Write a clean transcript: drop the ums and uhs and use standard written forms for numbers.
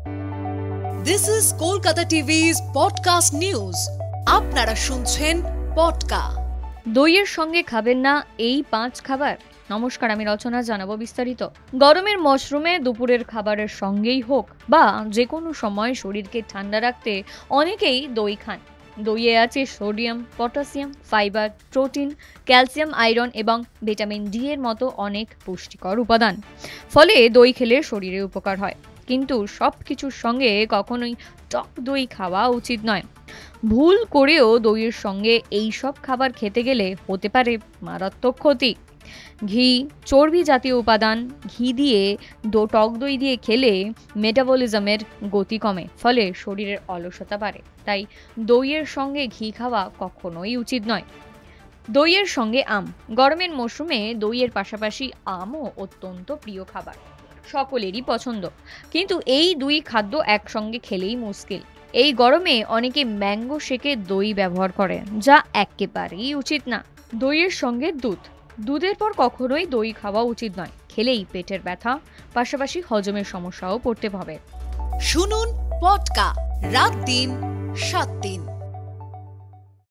This is Kolkata TV's podcast news. আপনারা শুনছেন পডকা। দইয়ের সঙ্গে খাবেন না এই 5 খাবার। নমস্কার, আমি রচনা, জানাবো বিস্তারিত। গরমের মশরুমে দুপুরের খাবারের সঙ্গেই হোক বা যে কোনো সময় শরীরকে ঠান্ডা রাখতে অনেকেই দই খান। দইয়ে আছে sodium, potassium, fibre, protein, calcium, iron এবং ভিটামিন ডি এর মতো অনেক পুষ্টিকর উপাদান। ফলে দই খেলে শরীরে উপকার হয়, কিন্তু সব কিছুর সঙ্গে কখনোই টক দই খাওয়া উচিত নয়। ভুল করেও দইয়ের সঙ্গে এই সব খাবার খেতে গেলে হতে পারে মারাত্মক ক্ষতি। ঘি, চর্বি জাতীয় উপাদান, ঘি দিয়ে টক দই দিয়ে খেলে মেটাবলিজমের গতি কমে, ফলে শরীরের অলসতা বাড়ে। তাই দইয়ের সঙ্গে ঘি খাওয়া কখনোই উচিত নয়। দইয়ের সঙ্গে আম। গরমের মৌসুমে দইয়ের পাশাপাশি আমও অত্যন্ত প্রিয় খাবার, সকলেরই পছন্দ। কিন্তু এই দুই খাদ্য একসঙ্গে খেলেই মুশকিল। এই গরমে অনেকে ম্যাঙ্গো শেকে দই ব্যবহার করে, যা একেবারেই উচিত না। দইয়ের সঙ্গে দুধ। দুধের পর কখনোই দই খাওয়া উচিত নয়। খেলেই পেটের ব্যথা, পাশাপাশি হজমের সমস্যাও পড়তে হবে। শুনুন পডকা, রাত দিন 7 দিন।